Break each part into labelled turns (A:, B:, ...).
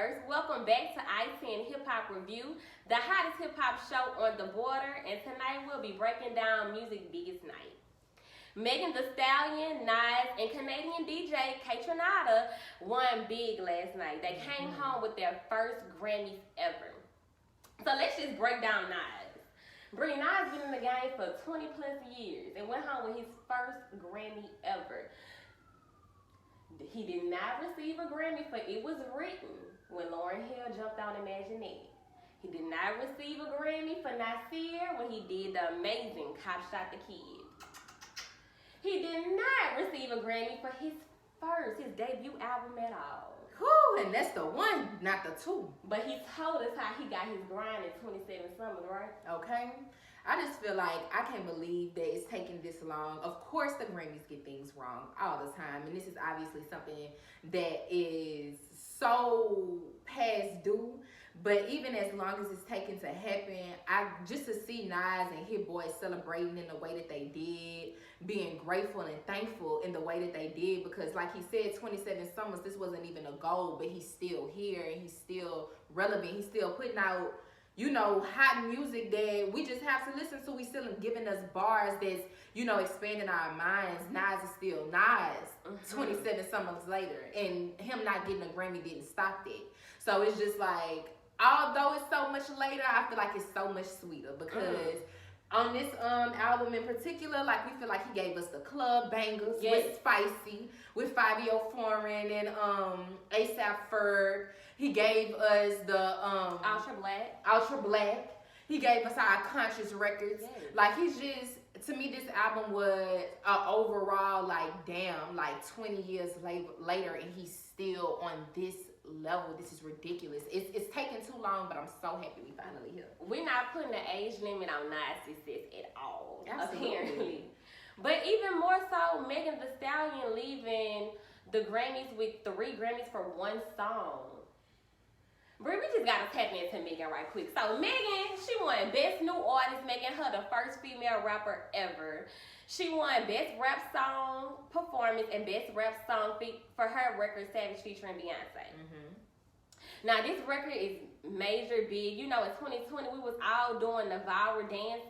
A: universe. Welcome back to I-10 Hip Hop Review, the hottest hip hop show on the border, and tonight we'll be breaking down music's biggest night. Megan Thee Stallion, Nas, and Canadian DJ Kaytranada won big last night. They came home with their first Grammys ever. So let's just break down Nas. Nas been in the game for 20 plus years and went home with his first Grammy ever. He did not receive a Grammy for It Was Written when Lauryn Hill jumped on Imaginary. He did not receive a Grammy for Nasir when he did the amazing Cop Shot the Kid. He did not receive a Grammy for his debut album at all.
B: Whew, and that's the one, not the two.
A: But he told us how he got his grind in 27 Summers, right?
B: Okay. I just feel like I can't believe that it's taking this long. Of course, the Grammys get things wrong all the time, and this is obviously something that is so past due. But even as long as it's taken to happen, just to see Nas and Hit Boy celebrating in the way that they did, being grateful and thankful in the way that they did, because like he said, 27 Summers, this wasn't even a goal, but he's still here and he's still relevant. He's still putting out, you know, hot music that we just have to listen to. He's still giving us bars that's, you know, expanding our minds. Nas is still Nas 27 Summers later, and him not getting a Grammy didn't stop that. So it's just like, although it's so much later, I feel like it's so much sweeter because on this album in particular, like we feel like he gave us the club bangers with Spicy, with Fabio Foreign and ASAP Ferg. He gave us the Ultra Black. He gave us our Conscious records. Yes. Like he's just, to me, this album was overall like damn, like 20 years later, and he's still on this level. This is ridiculous. It's taking too long, but I'm so happy we finally here.
A: We're not putting an age limit on Nas at all.
B: Absolutely.
A: Apparently. But even more so, Megan Thee Stallion leaving the Grammys with 3 Grammys for one song. Brie, we just gotta tap into Megan right quick. So Megan, she won Best New Artist, making her the first female rapper ever. She won Best Rap Song Performance and Best Rap Song for her record Savage featuring Beyonce. Now this record is major big. You know, in 2020 we was all doing the viral dance.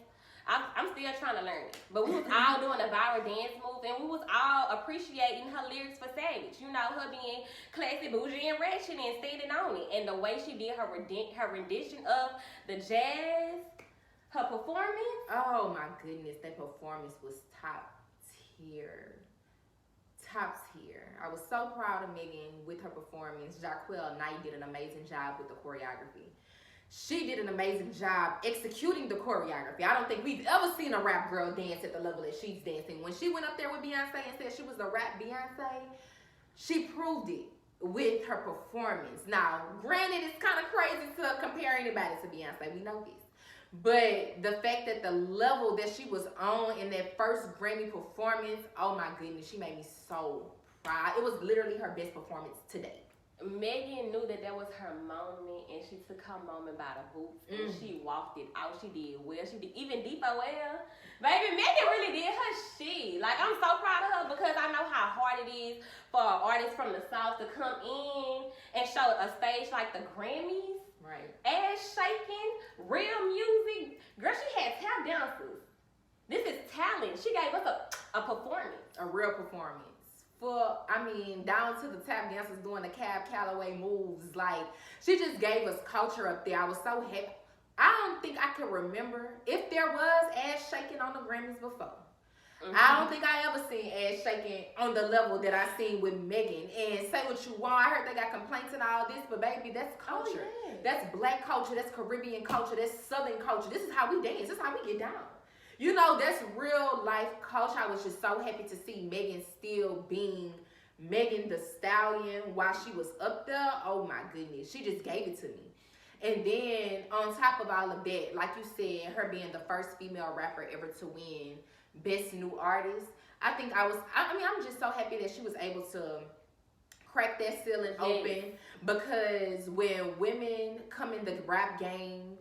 A: I'm still trying to learn it, but we was all doing the viral dance move, and we was all appreciating her lyrics for Savage. You know, her being classy, bougie, and ratchet, and standing on it, and the way she did her rendition of the jazz. Her performance?
B: Oh my goodness, that performance was top tier. Top tier. I was so proud of Megan with her performance. Jaquel Knight did an amazing job with the choreography. She did an amazing job executing the choreography. I don't think we've ever seen a rap girl dance at the level that she's dancing. When she went up there with Beyonce and said she was the rap Beyonce, she proved it with her performance. Now, granted, it's kind of crazy to compare anybody to Beyonce. We know this. But the fact that the level that she was on in that first Grammy performance, oh my goodness, she made me so proud. It was literally her best performance to date.
A: Megan knew that was her moment, and she took her moment by the boots, and she walked it out. She did well. She did even deeper well. Baby, Megan really did her shit. Like, I'm so proud of her because I know how hard it is for an artist from the South to come in and show a stage like the Grammys.
B: Right. Ass
A: shaking, real music. Girl, she had tap dancers. This is talent. She gave us a performance.
B: A real performance. Down to the tap dancers doing the Cab Calloway moves. Like, she just gave us culture up there. I was so happy. I don't think I can remember if there was ass shaking on the Grammys before. I don't think I ever seen ass shaking on the level that I seen with Megan. And say what you want, I heard they got complaints and all this, but baby, that's culture.
A: Oh, yeah.
B: That's black culture, that's Caribbean culture, that's Southern culture. This is how we dance, this is how we get down. You know, that's real life culture. I was just so happy to see Megan still being Megan Thee Stallion while she was up there. Oh my goodness, she just gave it to me. And then on top of all of that, like you said, her being the first female rapper ever to win Best New Artist. I'm just so happy that she was able to crack that ceiling open, because when women come in the rap game,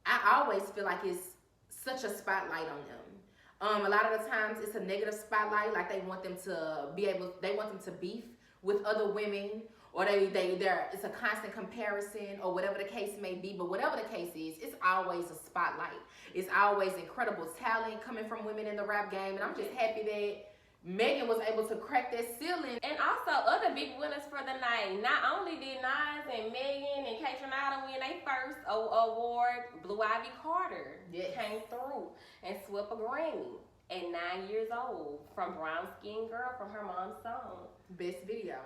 B: I always feel like it's such a spotlight on them. A lot of the times it's a negative spotlight, like they want them to beef with other women, or it's a constant comparison, or whatever the case may be. But whatever the case is, it's always a spotlight. It's always incredible talent coming from women in the rap game, and I'm just happy that Megan was able to crack that ceiling.
A: And also, other big winners for the night. Not only did Nas and Megan and Kate Renata win their first award, Blue Ivy Carter came through and swept a Grammy at 9 years old from Brown Skin Girl from her mom's song.
B: Best video.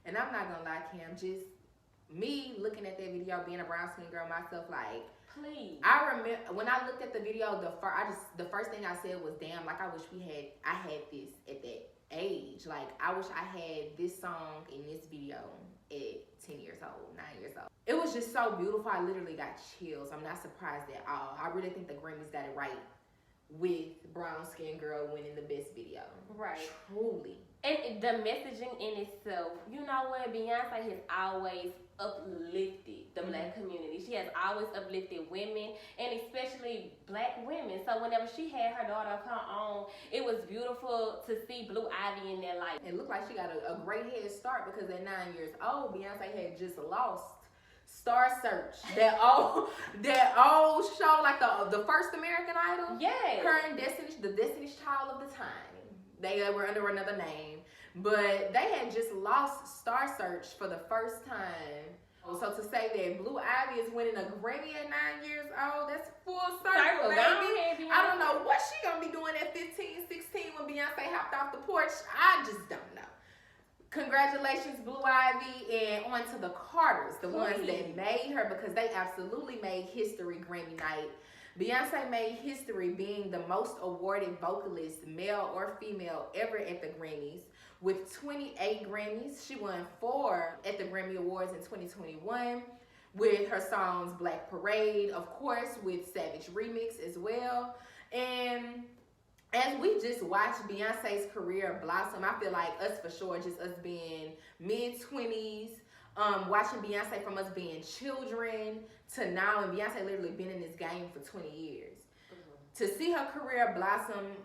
B: And I'm not gonna lie, Cam, just me looking at that video, being a brown skin girl myself, like,
A: please.
B: I remember when I looked at the video, the first thing I said was, damn, like I wish I had this at that age. Like, I wish I had this song in this video at 10 years old, 9 years old. It was just so beautiful. I literally got chills. I'm not surprised at all. I really think the Grammys got it right with Brown Skin Girl winning the best video.
A: Right.
B: Truly.
A: And the messaging in itself, you know what? Beyonce has always uplifted the black community. She has always uplifted women, and especially black women. So whenever she had her daughter of her own, it was beautiful to see Blue Ivy in that light.
B: It looked like she got a great head start because at 9 years old, Beyonce had just lost Star Search, that old show, like the first American Idol.
A: Yeah.
B: Her and the Destiny's Child of the time. They were under another name, but they had just lost Star Search for the first time. So to say that Blue Ivy is winning a Grammy at 9 years old, that's full circle, baby. I don't know what she gonna be doing at 15, 16 when Beyonce hopped off the porch. I just don't know. Congratulations, Blue Ivy, and on to the Carters, the ones that made her, because they absolutely made history Grammy night. Beyonce made history being the most awarded vocalist, male or female, ever at the Grammys. With 28 Grammys, she won 4 at the Grammy Awards in 2021 with her songs Black Parade, of course, with Savage Remix as well. And as we just watched Beyonce's career blossom, I feel like us for sure, just us being mid-20s, watching Beyonce from us being children to now, and Beyonce literally been in this game for 20 years. To see her career blossom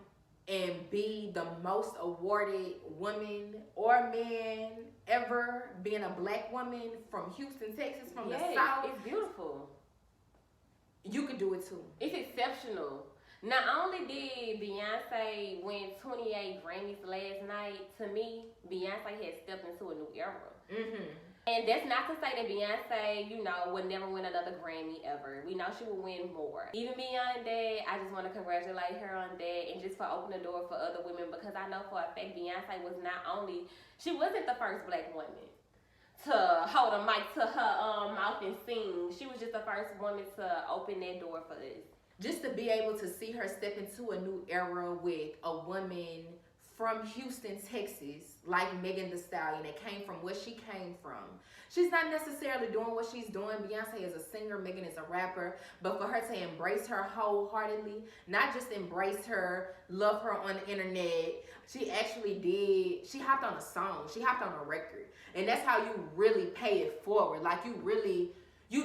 B: and be the most awarded woman or man ever, being a black woman from Houston, Texas, from the South.
A: It's beautiful.
B: You could do it too.
A: It's exceptional. Not only did Beyonce win 28 Grammys last night, to me, Beyonce has stepped into a new era. And that's not to say that Beyonce, would never win another Grammy ever. We know she will win more. Even beyond that, I just want to congratulate her on that and just for opening the door for other women, because I know for a fact Beyonce she wasn't the first black woman to hold a mic to her mouth and sing. She was just the first woman to open that door for us.
B: Just to be able to see her step into a new era with a woman from Houston, Texas, like Megan Thee Stallion, that came from where she came from. She's not necessarily doing what she's doing. Beyonce is a singer, Megan is a rapper, but for her to embrace her wholeheartedly, not just embrace her, love her on the internet, she hopped on a song, she hopped on a record. And that's how you really pay it forward. Like you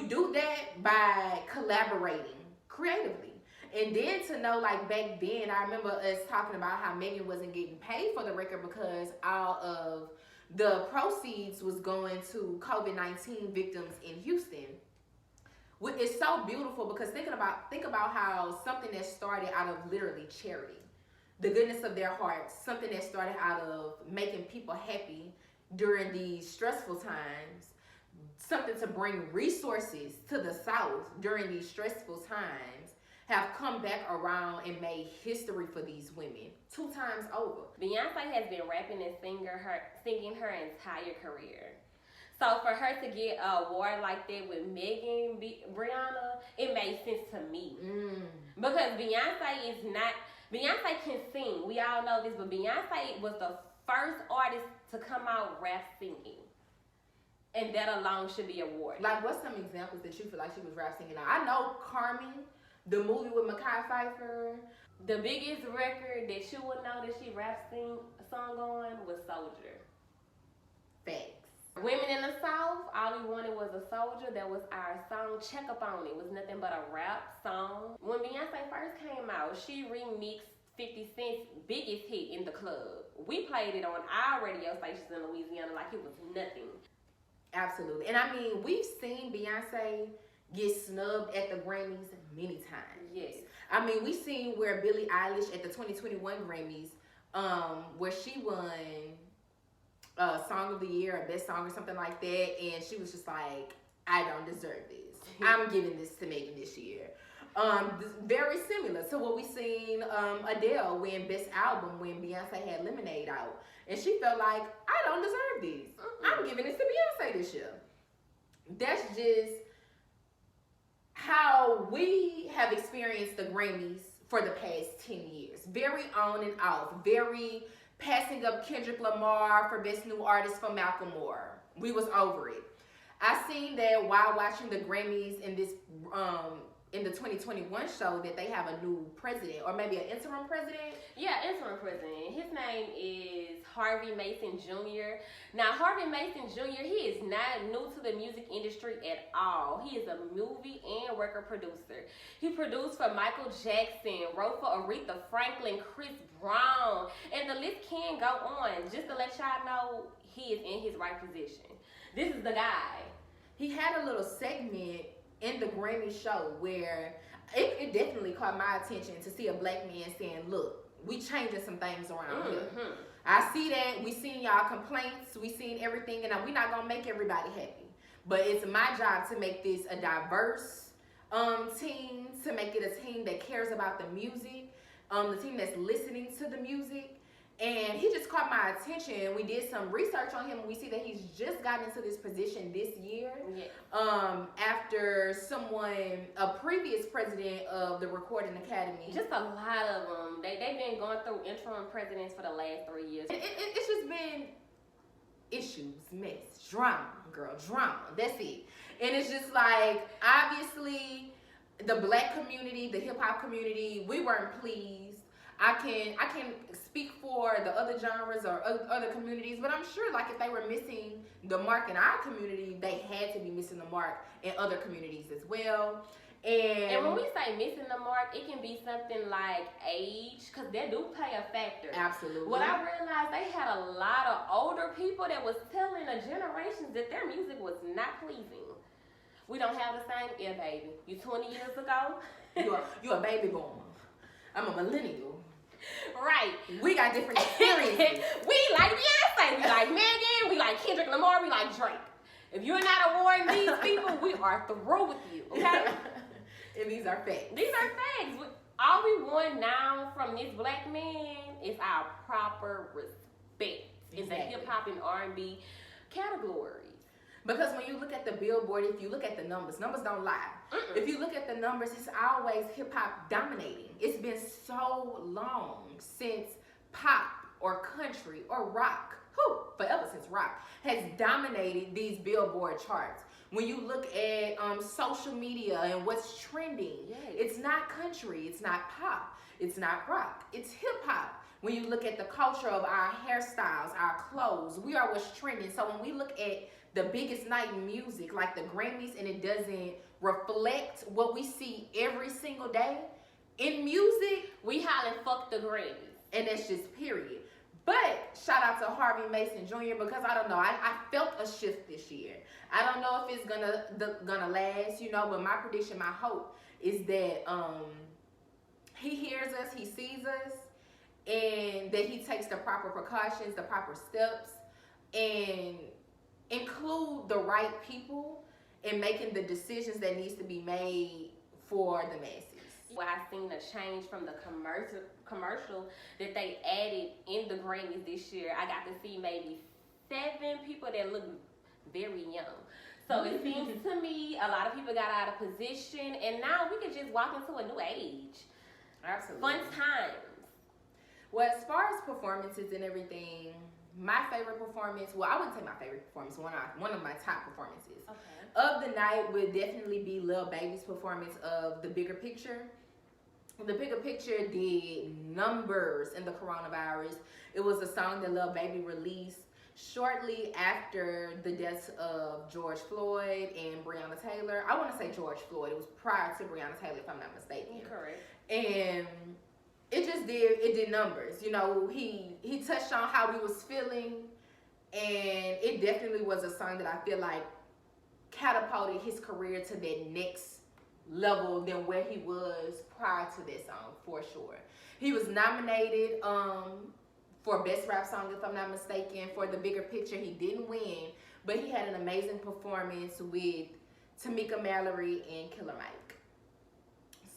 B: do that by collaborating creatively. And then to know, like, back then, I remember us talking about how Megan wasn't getting paid for the record because all of the proceeds was going to COVID-19 victims in Houston. It's so beautiful because think about how something that started out of literally charity, the goodness of their hearts, something that started out of making people happy during these stressful times, something to bring resources to the South during these stressful times, have come back around and made history for these women 2 times over.
A: Beyonce has been rapping and singing her entire career. So for her to get an award like that with Megan, Brianna, it made sense to me. Because Beyonce can sing. We all know this, but Beyonce was the first artist to come out rap singing. And that alone should be awarded.
B: Like, what's some examples that you feel like she was rap singing? I know Carmen, the movie with Mekhi Phifer.
A: The biggest record that you would know that she rap song on was Soldier.
B: Facts.
A: Women in the South, all we wanted was a soldier. That was our song. Check Up On It was nothing but a rap song. When Beyonce first came out, she remixed 50 Cent's biggest hit in the club. We played it on our radio stations in Louisiana like it was nothing.
B: Absolutely. And I mean, we've seen Beyonce get snubbed at the Grammys many times.
A: Yes.
B: I mean, we've seen where Billie Eilish at the 2021 Grammys, where she won Song of the Year or Best Song or something like that, and she was just like, I don't deserve this. I'm giving this to Megan this year. Very similar to what we seen Adele win Best Album when Beyonce had Lemonade out, and she felt like, I don't deserve this. I'm giving this to Beyonce this year. That's just how we have experienced the Grammys for the past 10 years. Very on and off. Very passing up Kendrick Lamar for Best New Artist for Malcolm Moore. We was over it. I seen that while watching the Grammys in this in the 2021 show that they have a new president, or maybe an interim president.
A: Yeah, interim president. His name is Harvey Mason Jr. Now, Harvey Mason Jr., he is not new to the music industry at all. He is a movie and record producer. He produced for Michael Jackson, wrote for Aretha Franklin, Chris Brown, and the list can go on. Just to let y'all know, he is in his right position. This is the guy.
B: He had a little segment in the Grammy show where it definitely caught my attention to see a black man saying, look, we changing some things around here. I see that. We seen y'all complaints. We seen everything, and we not going to make everybody happy. But it's my job to make this a diverse team, to make it a team that cares about the music, the team that's listening to the music. And he just caught my attention. We did some research on him, and we see that he's just gotten into this position this year.
A: Yeah.
B: After a previous president of the Recording Academy.
A: Just a lot of them. They've been going through interim presidents for the last 3 years.
B: It's just been issues, mess, drama, girl, drama. That's it. And it's just like, obviously, the black community, the hip hop community, we weren't pleased. I can speak for the other genres or other communities, but I'm sure like if they were missing the mark in our community, they had to be missing the mark in other communities as well. And
A: when we say missing the mark, it can be something like age, because that do play a factor.
B: Absolutely.
A: What I realized, they had a lot of older people that was telling the generations that their music was not pleasing. We don't have the same ear, baby. You 20 years ago?
B: You a baby boomer. I'm a millennial.
A: Right.
B: We got different experiences.
A: We like Beyonce. We like Megan. We like Kendrick Lamar. We like Drake. If you're not awarding these people, we are through with you, okay?
B: And these are facts.
A: These are facts. All we want now from this black man is our proper respect in the hip-hop and R&B categories.
B: Because when you look at the Billboard, if you look at the numbers don't lie. If you look at the numbers, it's always hip-hop dominating. It's been so long since pop or country or rock, forever since rock, has dominated these Billboard charts. When you look at social media and what's trending, it's not country, it's not pop, it's not rock, it's hip-hop. When you look at the culture of our hairstyles, our clothes, we are what's trending. So when we look at the biggest night in music, like the Grammys, and it doesn't reflect what we see every single day in music,
A: we hollering fuck the Grammys.
B: And that's just period. But shout out to Harvey Mason Jr. because I don't know, I felt a shift this year. I don't know if it's gonna last, but my prediction, my hope is that he hears us, he sees us, and that he takes the proper precautions, the proper steps, and include the right people in making the decisions that needs to be made for the masses.
A: Well, I've seen a change from the commercial that they added in the Grammys this year. I got to see maybe 7 people that look very young. So it seems to me a lot of people got out of position, and now we can just walk into a new age.
B: Absolutely.
A: Fun times.
B: Well, as far as performances and everything, my favorite performance, well, I wouldn't say my favorite performance, one of my top performances of the night would definitely be Lil Baby's performance of The Bigger Picture. The Bigger Picture did numbers in the coronavirus. It was a song that Lil Baby released shortly after the deaths of George Floyd and Breonna Taylor. I want to say George Floyd. It was prior to Breonna Taylor, if I'm not mistaken.
A: Correct.
B: And it did numbers. You know, he touched on how he was feeling, and it definitely was a song that I feel like catapulted his career to that next level than where he was prior to that song, for sure. He was nominated for Best Rap Song, if I'm not mistaken, for The Bigger Picture. He didn't win, but he had an amazing performance with Tamika Mallory and Killer Mike.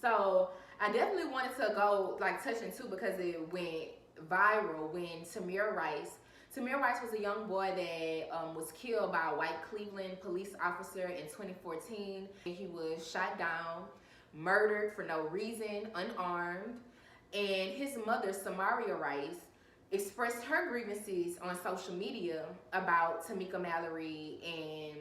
B: So I definitely wanted to go like touch into, because it went viral when Tamir Rice was a young boy that was killed by a white Cleveland police officer in 2014. He was shot down, murdered for no reason, unarmed. And his mother, Tamir Rice, expressed her grievances on social media about Tamika Mallory and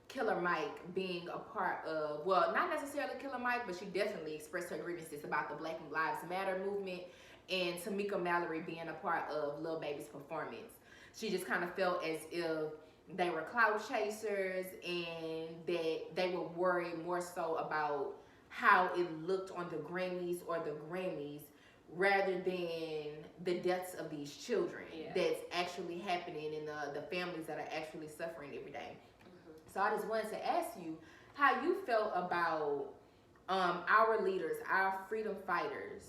B: Killer Mike being a part of, well, not necessarily Killer Mike, but she definitely expressed her grievances about the Black Lives Matter movement and Tamika Mallory being a part of Lil Baby's performance. She just kind of felt as if they were clout chasers and that they were worried more so about how it looked on the Grammys or the Grammys rather than the deaths of these children that's actually happening and the families that are actually suffering every day. So I just wanted to ask you how you felt about our leaders, our freedom fighters,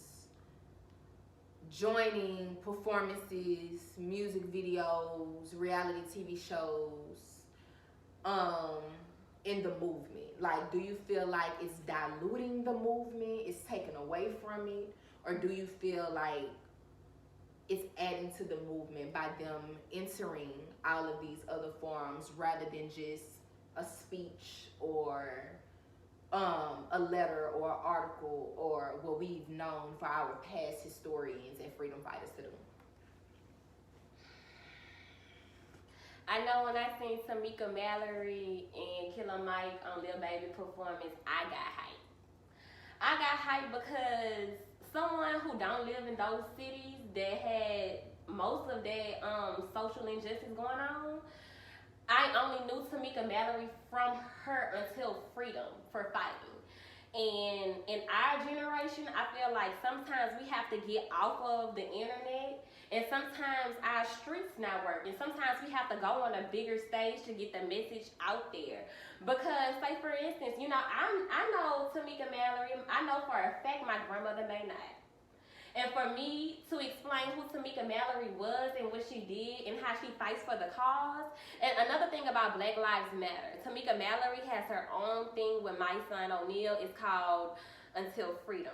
B: joining performances, music videos, reality TV shows in the movement. Like, do you feel like it's diluting the movement, it's taken away from it, or do you feel like it's adding to the movement by them entering all of these other forums rather than just a speech or a letter or article or what we've known for our past historians and freedom fighters to do?
A: I know when I seen Tamika Mallory and Killer Mike on Lil Baby performance, I got hyped. I got hyped because someone who don't live in those cities that had most of that social injustice going on, I only knew Tamika Mallory from her until Freedom for fighting. And in our generation, I feel like sometimes we have to get off of the internet, and sometimes our streets not working. Sometimes we have to go on a bigger stage to get the message out there. Because, say for instance, you know, I know Tamika Mallory. I know for a fact my grandmother may not. And for me to explain who Tamika Mallory was and what she did and how she fights for the cause. And another thing about Black Lives Matter, Tamika Mallory has her own thing with my son O'Neal. It's called Until Freedom.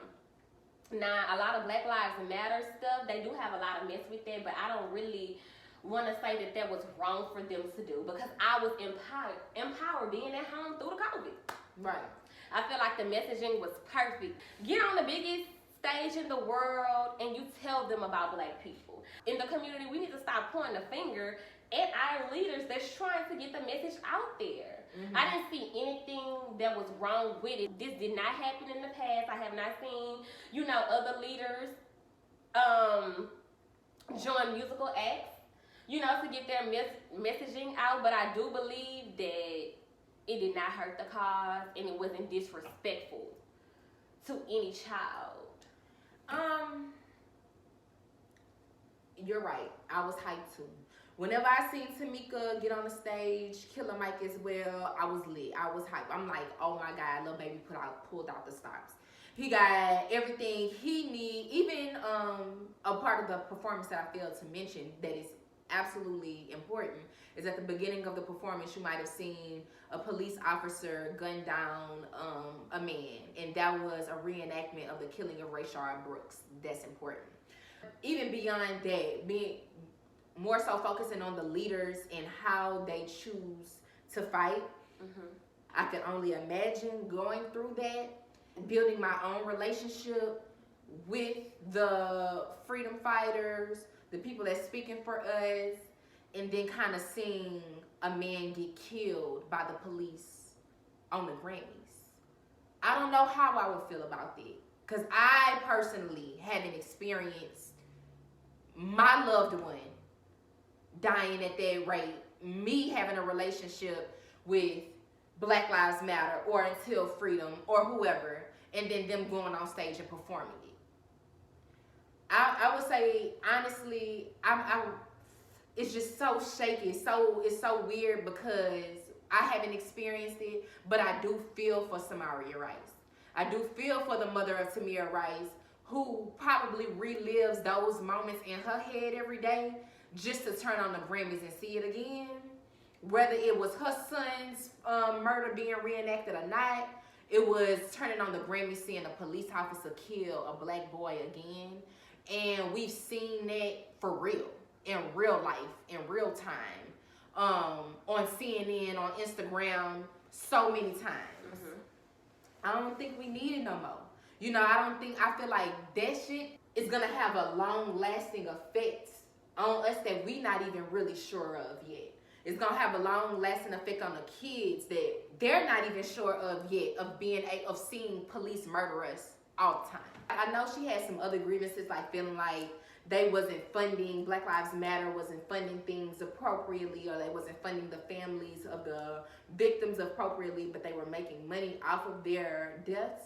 A: Now, a lot of Black Lives Matter stuff, they do have a lot of mess with that, but I don't really want to say that that was wrong for them to do, because I was empowered being at home through the COVID.
B: Right.
A: I feel like the messaging was perfect. Get on the biggest stage in the world and you tell them about Black people. In the community, we need to stop pointing the finger at our leaders that's trying to get the message out there. Mm-hmm. I didn't see anything that was wrong with it. This did not happen in the past. I have not seen, you know, other leaders join musical acts, you know, to get their messaging out. But I do believe that it did not hurt the cause and it wasn't disrespectful to any child.
B: You're right. I was hyped too. Whenever I seen Tamika get on the stage, Killer Mike as well, I was lit. I was hyped. I'm like, oh my God, Lil Baby pulled out the stops. He got everything he need. Even a part of the performance that I failed to mention that is absolutely important is at the beginning of the performance, you might have seen a police officer gun down a man, and that was a reenactment of the killing of Rayshard Brooks. That's important. Even beyond that, being more so focusing on the leaders and how they choose to fight. Mm-hmm. I can only imagine going through that, building my own relationship with the freedom fighters, the people that's speaking for us, and then kind of seeing a man get killed by the police on the Grammys. I don't know how I would feel about that, because I personally haven't experienced my loved one dying at that rate, me having a relationship with Black Lives Matter or Until Freedom or whoever, and then them going on stage and performing it. I would say honestly, it's just so shaky. It's so weird because I haven't experienced it, but I do feel for Tamir Rice. I do feel for the mother of Tamir Rice, who probably relives those moments in her head every day just to turn on the Grammys and see it again. Whether it was her son's murder being reenacted or not, it was turning on the Grammys seeing a police officer kill a black boy again. And we've seen that for real, in real life, in real time, on CNN, on Instagram, so many times. Mm-hmm. I don't think we need it no more. You know, I feel like that shit is gonna have a long lasting effect on us that we not even really sure of yet. It's gonna have a long lasting effect on the kids that they're not even sure of yet, of seeing police murder us all the time. I know she had some other grievances, like feeling like they wasn't funding, Black Lives Matter wasn't funding things appropriately, or they wasn't funding the families of the victims appropriately, but they were making money off of their deaths.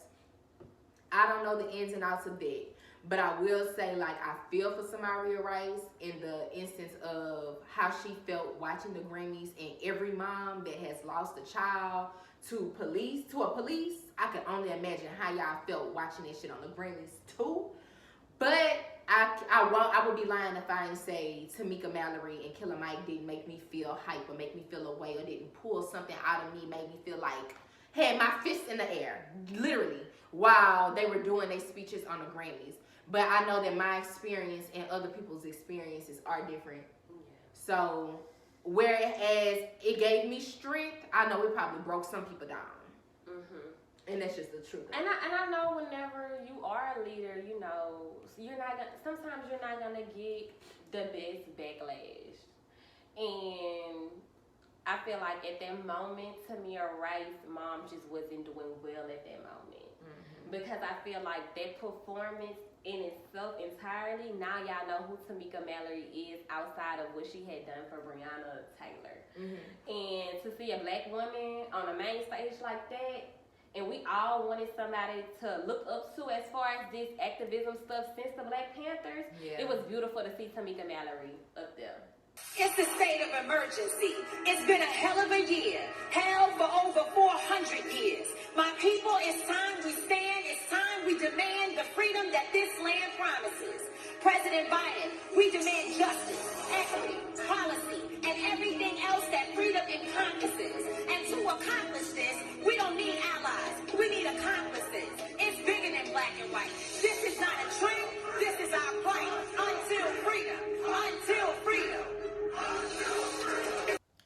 B: I don't know the ins and outs of that, but I will say, like, I feel for Tamir Rice in the instance of how she felt watching the Grammys, and every mom that has lost a child to a police. I can only imagine how y'all felt watching that shit on the Grammys too. But I would be lying if I didn't say Tamika Mallory and Killer Mike didn't make me feel hype or make me feel a way or didn't pull something out of me, made me feel like had my fist in the air, literally, while they were doing their speeches on the Grammys. But I know that my experience and other people's experiences are different. Yeah. So whereas it gave me strength, I know it probably broke some people down. Mm-hmm. And that's just the truth.
A: And I know whenever you are a leader, you know, sometimes you're not gonna get the best backlash. And I feel like at that moment, Tamir Rice's mom just wasn't doing well at that moment. Mm-hmm. Because I feel like that performance in itself entirely, now y'all know who Tamika Mallory is outside of what she had done for Breonna Taylor. Mm-hmm. And to see a black woman on a main stage like that, and we all wanted somebody to look up to as far as this activism stuff since the Black Panthers. Yeah. It was beautiful to see Tamika Mallory up there.
C: It's the state of emergency. It's been a hell of a year. Hell for over 400 years. My people, it's time we stand. It's time we demand the freedom that this land promises. President Biden, we demand justice, equity, policy, and everything else that freedom encompasses. And to accomplish this, we don't need allies. We need accomplices. It's bigger than black and white. This is not a trend. This is our fight until freedom. Until freedom.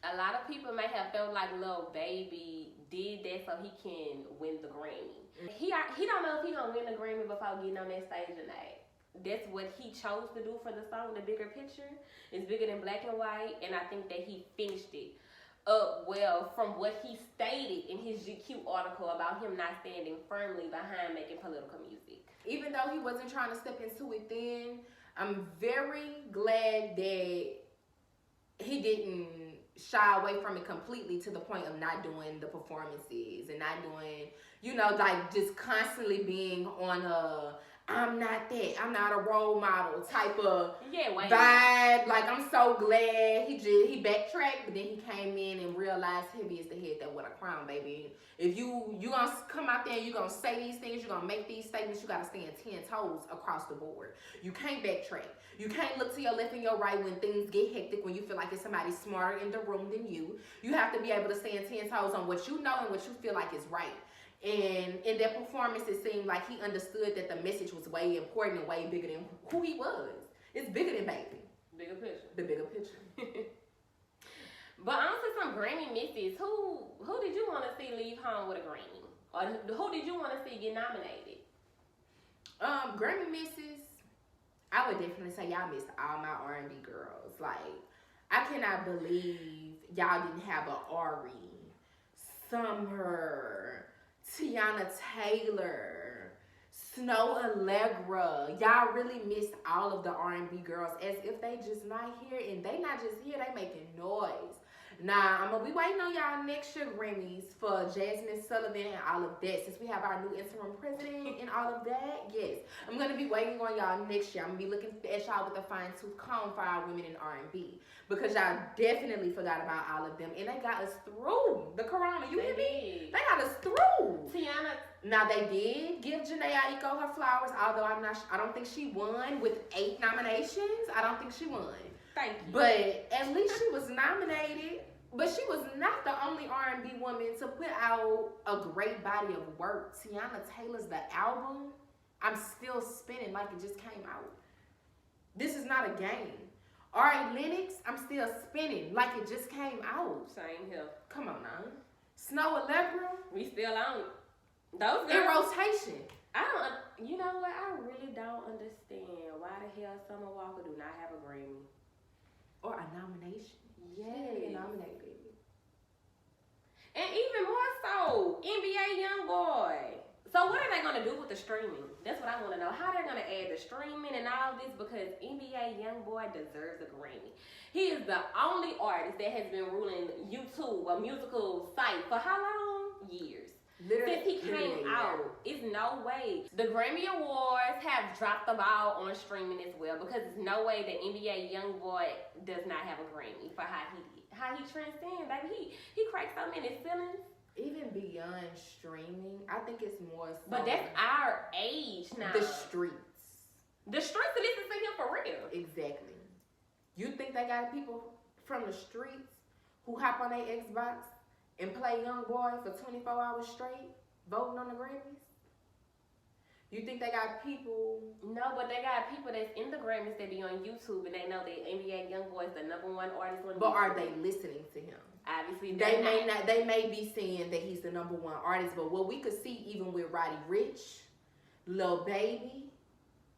A: A lot of people may have felt like Lil Baby did that so he can win the Grammy. He don't know if he gonna win the Grammy before getting on that stage or not. That's what he chose to do for the song. The bigger picture is bigger than black and white, and I think that he finished it up well from what he stated in his GQ article about him not standing firmly behind making political music.
B: Even though he wasn't trying to step into it then, I'm very glad that he didn't shy away from it completely to the point of not doing the performances and not doing, you know, like just constantly being on a I'm not that, I'm not a role model type of vibe. Like, I'm so glad he backtracked, but then he came in and realized heavy is the head that with a crown, baby. If you gonna come out there and you gonna say these things, you're gonna make these statements, you gotta stand 10 toes across the board. You can't backtrack. You can't look to your left and your right when things get hectic, when you feel like it's somebody smarter in the room than you. You have to be able to stand 10 toes on what you know and what you feel like is right. And in that performance, it seemed like he understood that the message was way important and way bigger than who he was. It's bigger than Baby.
A: Bigger picture.
B: The bigger picture.
A: But on to some Grammy Misses. Who did you want to see leave home with a Grammy? Or who did you want to see get nominated?
B: Grammy Misses, I would definitely say y'all missed all my R&B girls. Like, I cannot believe y'all didn't have a Ari, Summer, Tiana Taylor, Snow Allegra. Y'all really missed all of the R&B girls as if they just not here, and they not just here, they making noise. Nah, I'm gonna be waiting on y'all next year Grammys for Jasmine Sullivan and all of that. Since we have our new interim president and all of that, yes, I'm gonna be waiting on y'all next year. I'm gonna be looking at y'all with a fine tooth comb for our women in R&B because y'all definitely forgot about all of them and they got us through the corona. You hear me? They got us through.
A: Tiana.
B: Now they did give Janae Aiko her flowers, although I don't think she won with 8 nominations. I don't think she won.
A: Thank you.
B: But at least she was nominated. But she was not the only R&B woman to put out a great body of work. Tiana Taylor's The Album, I'm still spinning like it just came out. This is not a game. Ari Lennox, I'm still spinning like it just came out.
A: Same here.
B: Come on now. Snow Allegra,
A: We still on it. Those
B: in
A: girls.
B: rotation.
A: You know what? I really don't understand why the hell Summer Walker do not have a Grammy.
B: Or a nomination.
A: Yes.
B: Nominated.
A: And even more so, NBA YoungBoy. So what are they gonna do with the streaming? That's what I want to know. How they're gonna add the streaming and all this because NBA YoungBoy deserves a Grammy. He is the only artist that has been ruling YouTube, a musical site, for how long? Years. Since he came out, it's no way. The Grammy Awards have dropped the ball on streaming as well because it's no way that NBA YoungBoy does not have a Grammy for how he transcends. Baby, he cracked so many ceilings.
B: Even beyond streaming, I think it's more so
A: But that's our age now.
B: the streets.
A: The streets are listening to him for real.
B: Exactly. You think they got people from the streets who hop on their Xbox and play Young Boy for 24 hours straight, voting on the Grammys? You think they got people?
A: No, but they got people that's in the Grammys that be on YouTube and they know that NBA YoungBoy is the #1 artist on YouTube.
B: But are they listening to him?
A: Obviously,
B: They may not. They may be saying that he's the #1 artist, but what we could see even with Roddy Richh, Lil Baby,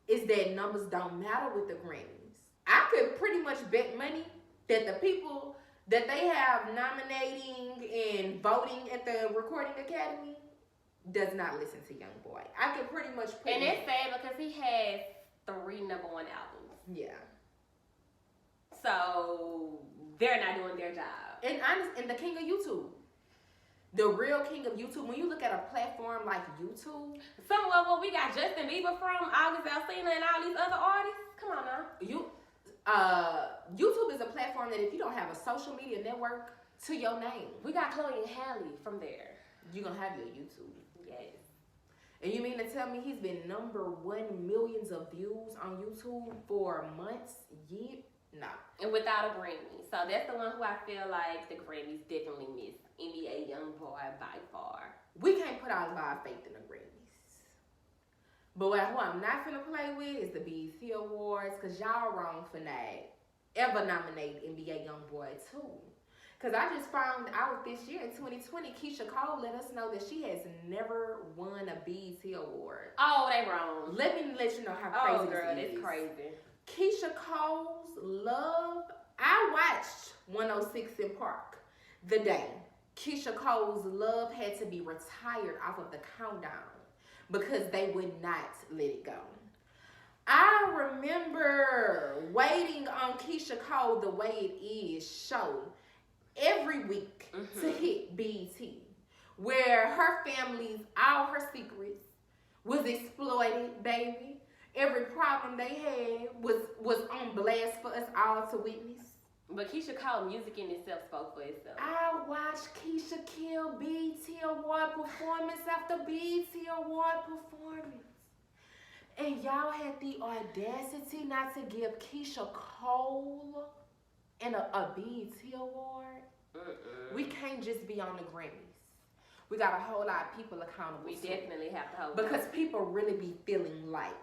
B: is that numbers don't matter with the Grammys. I could pretty much bet money that the people that they have nominating and voting at the Recording Academy does not listen to Young Boy. I could pretty much put
A: And it's sad because he has 3 #1 albums.
B: yeah.
A: So they're not doing their job.
B: And the king of YouTube. The real king of YouTube. When you look at a platform like YouTube,
A: Somewhere where we got Justin Bieber from, August Alsina, and all these other artists. Come on now.
B: YouTube is a platform that if you don't have a social media network to your name,
A: We got Chloe and Halle from there.
B: you're gonna have your YouTube.
A: Yes.
B: And you mean to tell me he's been #1 millions of views on YouTube for months? Yeah, no.
A: And without a Grammy. So that's the one who I feel like the Grammys definitely missed. NBA YoungBoy by far.
B: We can't put all of our faith in the Grammys. But who I'm not finna play with is the BET Awards, because y'all wrong for not ever nominate NBA YoungBoy too. Because I just found out this year in 2020, Keisha Cole let us know that she has never won a BET Award.
A: Oh, they wrong.
B: Let me let you know how
A: Oh,
B: crazy
A: girl,
B: this
A: that's
B: is.
A: crazy.
B: Keisha Cole's Love. I watched 106 in Park the day Keisha Cole's Love had to be retired off of the countdown because they would not let it go. I remember waiting on Keisha Cole the way it is show every week to hit BET, where her family's, all her secrets was exploited, baby. Every problem they had was on blast for us all to witness.
A: But Keisha Cole music in itself spoke for itself.
B: I watched Keisha kill BET Award performance after BET Award performance. And y'all had the audacity not to give Keisha Cole a BET Award. We can't just be on the Grammys. We got to hold our people accountable.
A: We definitely have to hold
B: because people really be feeling like,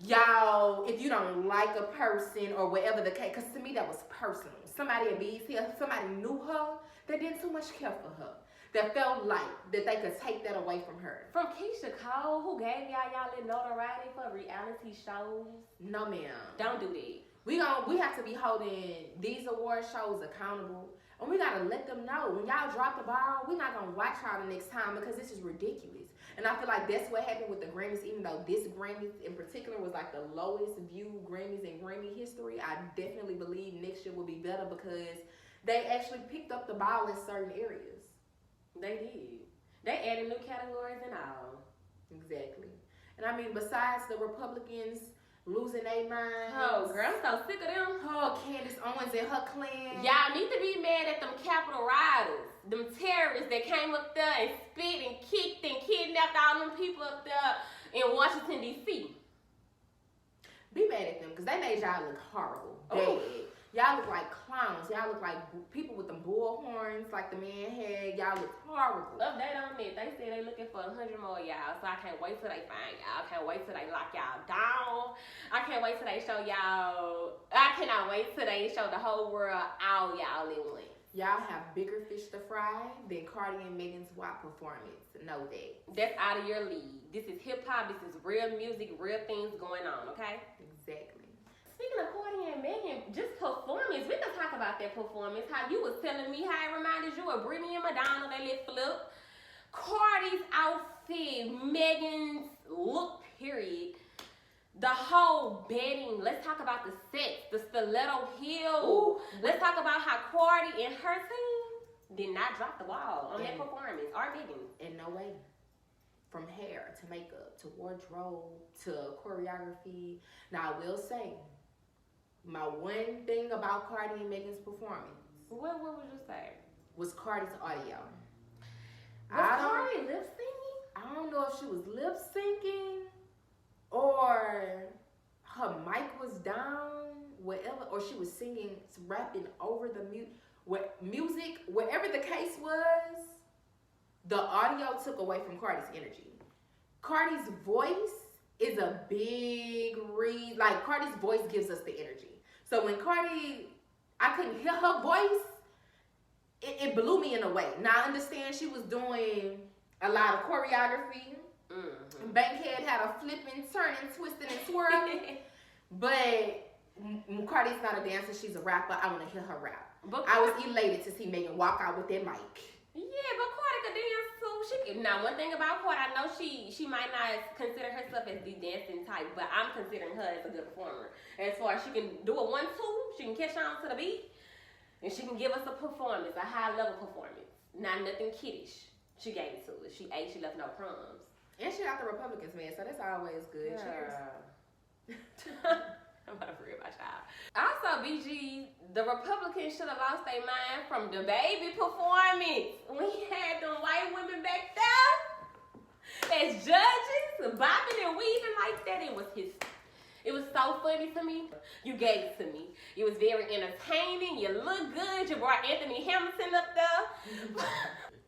B: y'all, if you don't like a person or whatever the case, because to me that was personal. Somebody at BET, somebody knew her, that didn't too much care for her, that felt like that they could take that away from her.
A: From Keisha Cole, who gave y'all little notoriety for reality shows.
B: No, ma'am.
A: Don't do that.
B: We have to be holding these award shows accountable. And we gotta let them know when y'all drop the ball, we're not gonna watch y'all the next time because this is ridiculous. And I feel like that's what happened with the Grammys, even though this Grammy in particular was like the lowest viewed Grammys in Grammy history. I definitely believe next year will be better because they actually picked up the ball in certain areas.
A: They did. They added new categories and all.
B: Exactly. And I mean, besides the Republicans losing their minds.
A: Oh, girl, I'm so sick of them.
B: Oh, Candace Owens and her clan.
A: Y'all need to be mad at them Capitol Riders. Them terrorists that came up there and spit and kicked and kidnapped all them people up there in Washington, D.C.
B: Be mad at them because they made y'all look horrible.
A: Oh.
B: Y'all look like clowns. Y'all look like people with them bull horns like the man had. Y'all look horrible.
A: Update on it. They said they looking for 100 more y'all. So I can't wait till they find y'all. I can't wait till they lock y'all down. I can't wait till they show y'all. I cannot wait till they show the whole world all y'all in one.
B: Y'all have bigger fish to fry than Cardi and Megan's WAP performance. Know that.
A: That's out of your league. This is hip hop. This is real music, real things going on, okay?
B: Exactly.
A: Speaking of Cardi and Megan, just performance. We can talk about that performance. How you was telling me how it reminded you of Britney and Madonna. They lit flip. Cardi's outfit, Megan's look, period. The whole bedding. Let's talk about the sets, the stiletto heel.
B: Ooh.
A: Let's talk about how Cardi and her team did not drop the ball on that performance. Or Megan.
B: In no way. From hair to makeup to wardrobe to choreography. Now I will say, my one thing about Cardi and Megan's performance.
A: What would you say?
B: Was Cardi's audio.
A: Was Cardi lip syncing?
B: I don't know if she was lip syncing or her mic was down, whatever, or she was singing, rapping over the music, whatever the case was, the audio took away from Cardi's energy. Cardi's voice is a big read. Like, Cardi's voice gives us the energy. So when I couldn't hear her voice, it blew me in a way. Now, I understand she was doing a lot of choreography. Mm-hmm. Bankhead had a flipping, turning, twisting, and swirling. But Cardi's not a dancer. She's a rapper. I want to hear her rap. But I was elated to see Megan walk out with that mic.
A: Yeah, but Cardi could dance too. Now, one thing about Cardi, I know she might not consider herself as the dancing type, but I'm considering her as a good performer. As far as she can do a 1-2, she can catch on to the beat, and she can give us a performance, a high-level performance. Not nothing kiddish. She gave it to us. She ate, she left no crumbs.
B: And she got the Republicans, man, so that's always good.
A: Yeah.
B: Cheers.
A: I'm about to forget about y'all. Also, BG, the Republicans should have lost their mind from the baby performance. We had them white women back there as judges, bopping and weaving like that. It was so funny to me. You gave it to me. It was very entertaining. You look good. You brought Anthony Hamilton up there.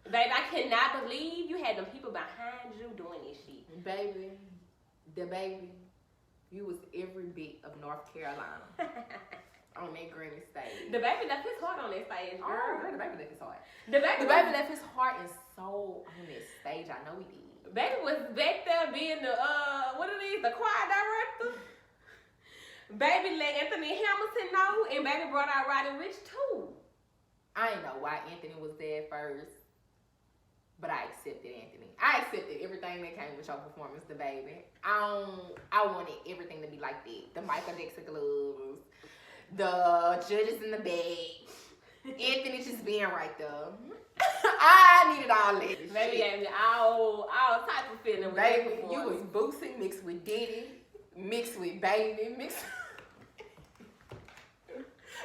A: Baby, I cannot believe you had them people behind you doing this shit.
B: Baby, you was every bit of North Carolina on that Grammy stage.
A: The baby left his heart on that stage, girl.
B: Oh, girl, the baby left his heart.
A: The baby
B: left his heart and soul on that stage. I know he did.
A: Baby was back there being the the choir director. Baby let Anthony Hamilton know, and baby brought out Roddy Richh too. I
B: didn't know why Anthony was there first. But I accepted Anthony. I accepted everything that came with your performance, the baby. I wanted everything to be like that. The Michael Jackson gloves, the judges in the bag, Anthony just being right there. I needed all that.
A: Baby gave me all type of feeling.
B: Baby, you was Boosie mixed with Diddy, mixed with Baby,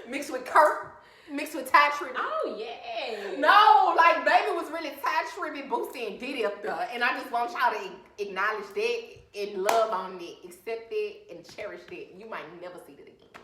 B: mixed with Kurt. Mixed with Ty Tribbett.
A: Oh, yeah.
B: No, like, baby was really Ty Tribbett, Boosie, and Diddy up there. And I just want y'all to acknowledge that and love on it, accept it, and cherish that. You might never see it again.